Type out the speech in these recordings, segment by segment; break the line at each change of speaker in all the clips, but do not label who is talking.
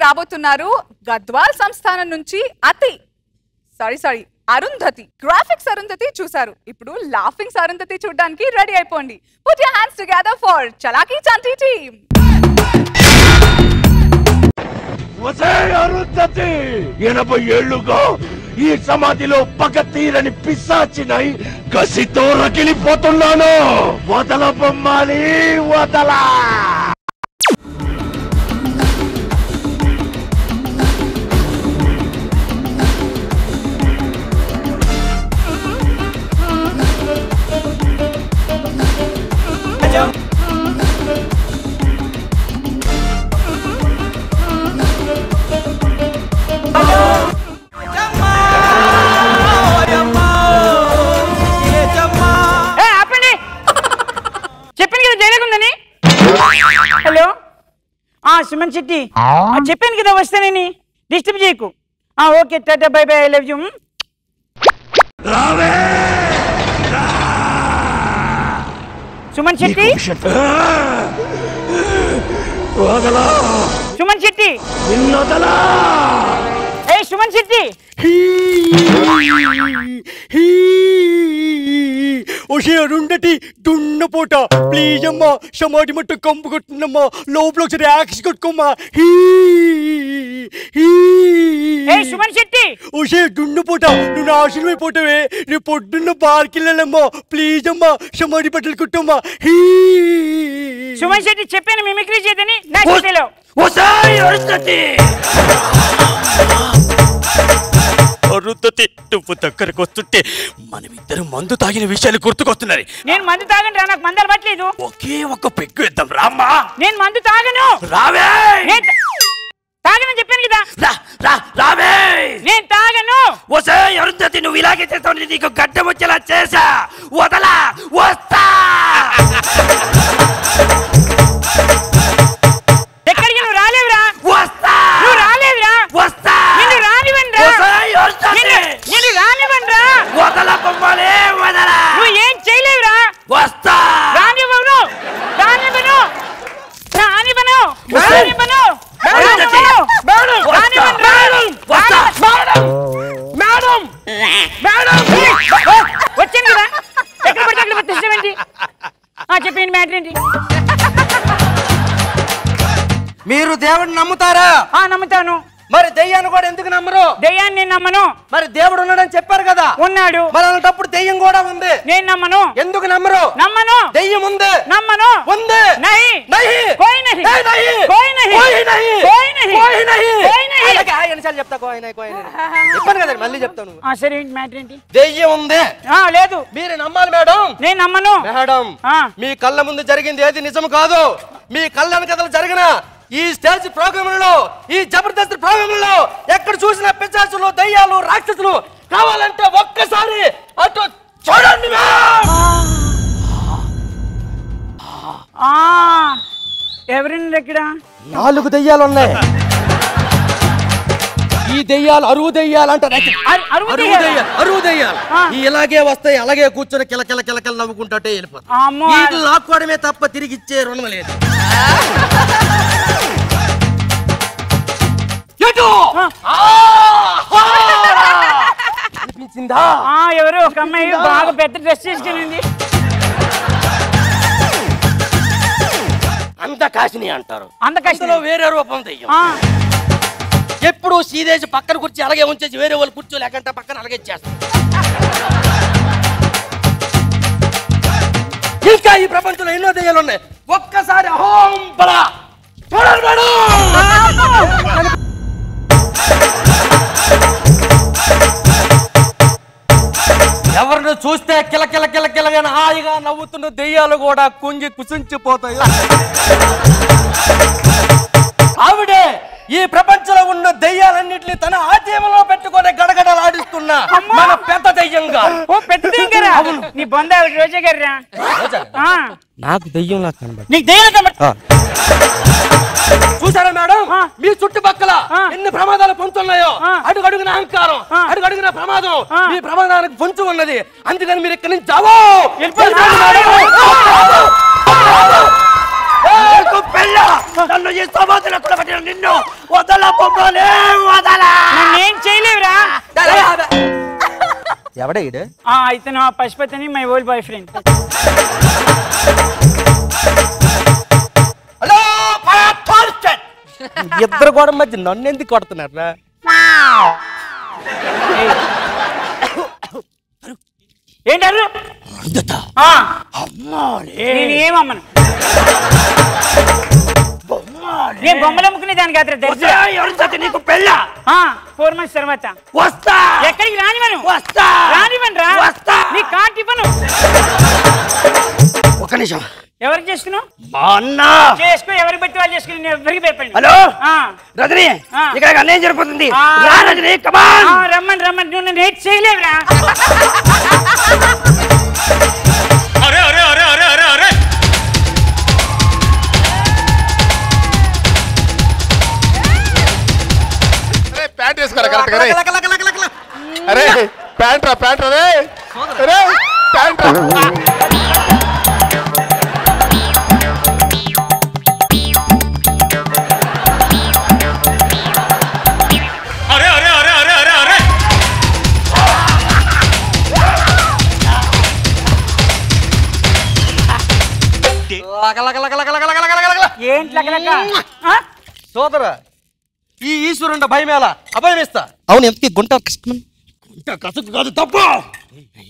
రాబోతున్నారు గద్వాల్ సంస్థానం నుంచి అరుంధతి. గ్రాఫిక్స్ అరుంధతి చూసారు, ఇప్పుడు లాఫింగ్స్ అరుంధతి చూడడానికి రెడీ అయిపోండి. Put your hands together for Chalaki Chanti team.
Arundhati 80 ఏళ్లుగా ఈ సమాధిలో పగ తీరని పిశాచినై కసితో రగిలిపోతున్నాను. వదల బొమ్మాలి, వదలా.
హలో, సుమన్ శెట్టి, చెప్పాను కదా వస్తానని, డిస్టర్బ్ చేయకు. ఓకే, టాటా, bye bye, I love you. Suman Shetty, Suman Shetty, ఏ సుమన్ శెట్టి,
ఒషే అరుంధతి దున్నపోట, ప్లీజ్ అమ్మా సమాధి మొత్తం కంపు కొట్టిందమ్మా, లోపల ఒకసారి యాక్స్ కొట్టుకోమ్మా.
సుమన్ శెట్టి,
ఒషే దున్నపోట, నువ్వు నాశనం అయిపోతావే, రేపు పొద్దున్న బార్కి వెళ్ళాలమ్మా, ప్లీజ్ అమ్మా సమాధి బట్టలు కుట్టమ్మా.
సుమన్ శెట్టి చెప్పాను మిమిక్రీ చేయదని.
అరుంధతి, నువ్వు దగ్గరకు వస్తుంటే మనమిద్దరం మందు తాగిన విషయాలు గుర్తుకొస్తున్నాయి.
నేను మందు తాగను రా, నాకు మందలు పట్టలేదు.
ఒకే ఒక్క పెగ్గు ఇద్దాం రామ్మా.
నేను మందు తాగను.
రావే.
తాగనని చెప్పాను కదా.
రావే.
నేను తాగను.
వసే అరుంధతి, నువ్వు ఇలాగే చేస్తావు, నీకు గడ్డం వచ్చేలా చేసా. వదలా, వస్తా.
ఎక్కడికి నువ్వు రాలేవురా.
వస్తా.
నువ్వు రాలేవురా.
వస్తా.
నిన్ను రానివ్వండి రా. నిన్ను రానివ్వండి రా.
వదల బొమ్మలే, వదలా.
నువ్వు ఏం చేయలేవురా.
వస్తా.
రానివ్వను, రానివ్వను, రానివ్వను, రానివ్వను, వచ్చాను కదా. ఎక్కడ పడితే అక్కడ వచ్చేసేవేంటి? చెప్పండి మ్యాటర్ ఏంటి?
మీరు దేవుడిని నమ్ముతారా?
నమ్ముతాను.
మరి దెయ్యాన్ని కూడా ఎందుకు నమ్మరు?
దెయ్యాన్ని నేను నమ్మను.
మరి దేవుడు ఉన్నాడని చెప్పారు కదా.
ఉన్నాడు.
మరి అలాంటప్పుడు దెయ్యం కూడా ఉంది.
నేను నమ్మను.
ఎందుకు నమ్మరు?
నమ్మను.
దెయ్యం ఉంది.
నమ్మను.
ఉంది.
नहीं
नहीं
कोई नहीं
नहीं
कोई नहीं
कोई नहीं
कोई नहीं
कोई नहीं
कोई नहीं.
అలాగే ఎన్నిసార్లు చెప్తా కోయి नहीं కోయి नहीं చెప్పాను కదా, మళ్ళీ చెప్తాను.
సరే ఏంటి మ్యాటర్ ఏంటి?
దెయ్యం ఉంది.
లేదు.
మీరు నమ్మాలి మేడం.
నేను నమ్మను.
మేడం, మీ కళ్ళ ముందు జరిగింది ఏది నిజం కాదు. మీ కళ్ళని కథలు జరిగిన ఈ స్టేజ్ ప్రోగ్రాంలలో, ఈ జబర్దస్త్ ప్రోగ్రాంలలో ఎక్కడ చూసిన పిశాచులు, దయ్యాలు, రాక్షసులు కావాలంటే ఒక్కసారి అటు చూడండి.
ఎవరండి ఇక్కడ?
4 దెయ్యాలు ఉన్నాయి. ఈ దెయ్యాలు అరువు దెయ్యాలు అంటారు. అరువు దెయ్యాలు ఇలాగే వస్తాయి, అలాగే కూర్చొని కిలకిల కిలకిల నవ్వుకుంటే వెళ్ళిపోతాయి. వీటిని లాక్కోవడమే తప్ప తిరిగి ఇచ్చే రుణం లేదు. అనిపించిందా?
ఎవరు ఒక అమ్మాయి బాగా పెద్ద డ్రెస్ చేసుకెళ్ళింది.
అందకాశిని అంటారు.
అందకాశిలో
వేరే రూపం దెయ్యం. ఎప్పుడు సీదేసి పక్కన కూర్చి అలాగే ఉంచేసి వేరే వాళ్ళు కూర్చోలేకంటే పక్కన అలాగే చేస్తారు. ఇంకా ఈ ప్రపంచంలో ఎన్నో దెయ్యాలు ఉన్నాయి. ఒక్కసారి అహోం బలా చూడండి మేడం. ఎవరిని చూస్తే కిలకిల కిలకిలగా హాయిగా నవ్వుతున్న దెయ్యాలు కూడా కుంగి కుసించిపోతాయి. ఆవిడే ఈ ప్రపంచంలో ఉన్న దెయ్యాలన్నింటినీ తన ఆధీనంలో పెట్టుకొని గడగడలాడిస్తున్న మన పెద్ద దెయ్యంగా.
పెద్ద దెయ్యంగా? నీ బంధ రోజా గారా?
నాకు దెయ్యంలా కనబడి.
నీకు దెయ్యం కనబడి.
చూసారా మేడం, మీ చుట్టుపక్కల ఎన్ని ప్రమాదాలు పొందుతున్నాయో. అడుగడుగున అహంకారం, అడుగడుగున ప్రమాదం. మీ ప్రమాదానికి పొంచు ఉన్నది. అందుకని మీరు ఇక్కడి నుంచి
పెళ్ళ నన్ను ఈ సమాధిలో కూడా పట్టిన నిన్ను వదల బొమ్మలే వదలా.
నేనేం చేయలేవురా.
ఎవడే ఈడు?
ఇతను పశుపతిని my old boyfriend.
Hello ఇద్దరు గోడ మధ్య నన్ను ఎందుకు కొడుతున్నారా?
ఏంటారు? నేను ఏమమ్మను. నేను బొమ్మలు అమ్ముకునే దానికి కాదు తెలుసు.
నీకు పెళ్ళ
4 months తర్వాత
వస్తా.
ఎక్కడికి రానివను.
వస్తా.
రానివను రా.
వస్తా.
నీ కార్డు ఇవ్వను.
ఒక నిమిషం.
ఎవరికి చేసుకున్నావు?
మా అన్న
చేసుకో. ఎవరికి బట్టి వాళ్ళు చేసుకుని నేను ఎవరికి భయపడి.
హలో రజని, ఇక్కడ అన్యాయం జరిగిపోతుంది. రా రజని,
రమ్మని రమ్మని. నువ్వు నన్ను ఏం చేయలేవురా.
అరే అరే అరే అరే అరే అరే
ప్యాంట్ వేసుకోరా కరెక్ట్. అరే ప్యాంట్ రా, ప్యాంట్ రా, అరే ప్యాంట్ రా.
అరే అరే అరే అరే అరే అరే
ఏంటి లగలక?
సోదరా, ఈ ఈశ్వరుండ భయం ఎలా అభయం ఇస్తా. అవును, ఎంతకి గుంట
కసుకు కాదు తప్పు.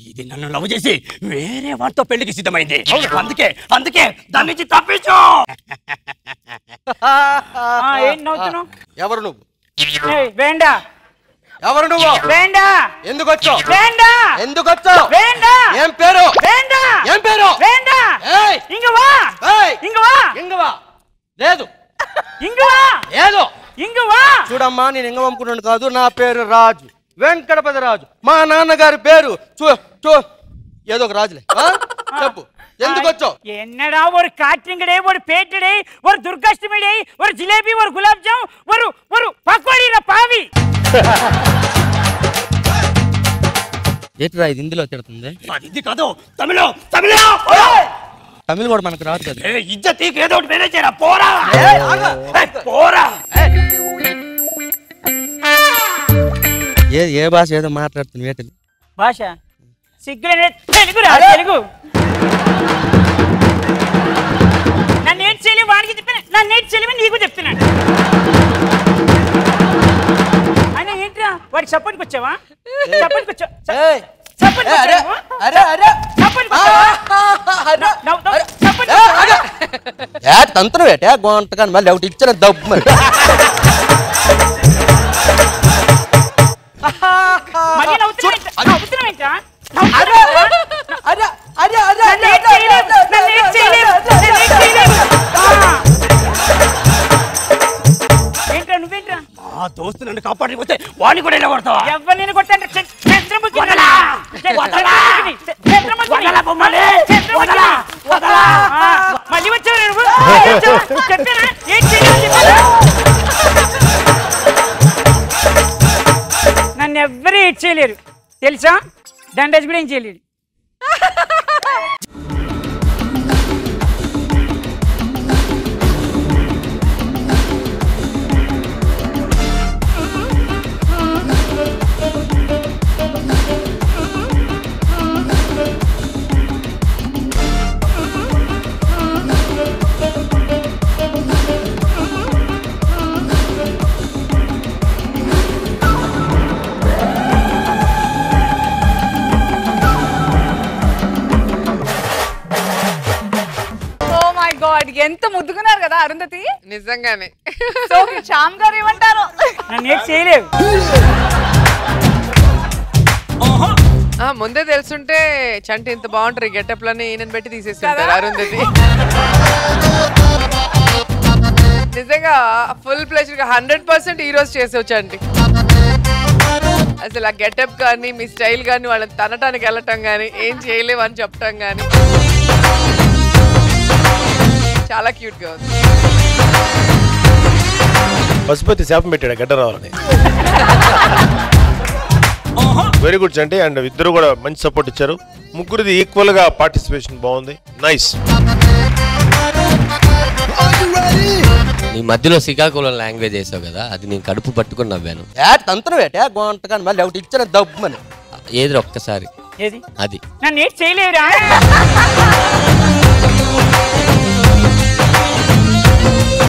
ఇది నన్ను లవ్ చేసి వేరే వాటితో పెళ్లికి సిద్ధమైంది. అందుకే అందుకే దాని నుంచి తప్పించు.
ఏం నవ్వుతున్నావు?
ఎవరు నువ్వు?
వేండా.
ఎవరు నువ్వు?
వేండా.
ఎందుకు వచ్చావు?
వేండా.
ఎందుకు వచ్చావు?
వేండా.
ఏం పేరు?
వేండా.
ఏం పేరు?
వేండా.
ఏయ్
ఇంగ వా.
ఏయ్
ఇంగ వా.
ఇంగవా లేదు.
ఇంగ వా.
ఏదో
ఇంగ వా.
చూడమ్మా, నేను ఇంగ అమ్ముకున్నాను కాదు. నా పేరు రాజు, వెంకటపతి రాజు. మా నాన్నగారి పేరు ఏదో ఒక రాజులే. చెప్పు, ఎందుకు వచ్చావు?
என்னடா ஒரு காற்றுங்கடே, ஒரு பேட்டடே, ஒரு துர்காஷ்டமிடே, ஒரு ஜிலேபி, ஒரு குலாப் ஜாம், ஒரு పకోడీల పావి.
ఏంటిరా ఇది హిందీలో తిడుతుంది?
ఇది కాదు, తమిళ తమిళ
తమిళ్ కూడా మనకు రాదు కదా.
ఇజ్జతీకి ఏదో ఒకటి మేనేజ్ చేయరా. పోరా పోరా.
ఏ భాష ఏదో మాట్లాడుతుంది. ఏంటిది
భాష? సిగ్గులే. తెలుగురా, తెలుగు. నన్ను ఏం చేయలేవు వాడికి చెప్పాను, నన్ను ఏం చేయలేవు నీకు చెప్తున్నాను. అయినా ఏంట్రా వాడికి సపోర్ట్కి వచ్చావా? సపోర్ట్కి వచ్చావా?
తంత్రం వేటే గొంటకాని మళ్ళీ ఒకటి ఇచ్చిన దబ్బు మరి.
ఏంట్రా నువ్వేంట్రా?
మా దోస్తు నన్ను కాపాడిపోతే వాడిని కూడా ఇలా కొడతావా?
ఎవరు నేను కొట్టాను? మళ్ళీ వచ్చావు. చెప్పానా ఏం చేయాలి? నన్ను ఎవ్వరూ ఏడ్ చేయలేరు తెలుసా. దండేజ్ కూడా ఏం చేయలేడు.
ఎంత ముద్దుకున్నారు కదా అరుంధతి.
నిజంగానే.
సో శ్యామ్ గారు ఏమంటారు?
నన్ను ఏం చేయలేవు.
ముందే తెలుసుంటే చంటి ఇంత బాగుంటారు గెటప్ లని ఈయనని పెట్టి తీసేస్తుంటారు అరుంధతి. నిజంగా ఫుల్ ప్లెజర్ గా 100% ఈ రోజు చేసేవచ్చు అండి. అసలు ఆ గెటప్ కానీ మీ స్టైల్ కానీ వాళ్ళని తనటానికి వెళ్ళటం కానీ ఏం చేయలేవు అని చెప్పటం కానీ చాలా క్యూట్ గా ఉంది.
పశుపతి శాపం పెట్టాడు గడ్డ రావాలని. Very good Chanti. అండ్ ఇద్దరు కూడా మంచి సపోర్ట్ ఇచ్చారు. ముగ్గురిది ఈక్వల్ గా పార్టిసిపేషన్ బాగుంది. నైస్.
నీ మధ్యలో శ్రీకాకుళం లాంగ్వేజ్ వేసావు కదా, అది నేను కడుపు పట్టుకుని నవ్వాను.
తంత్రం ఏటే గొంటకాని మళ్ళీ ఒకటి ఇచ్చిన దబ్బమని.
ఏది ఒక్కసారి
ఏది
అది
నన్ను ఏం చేయలేవురా.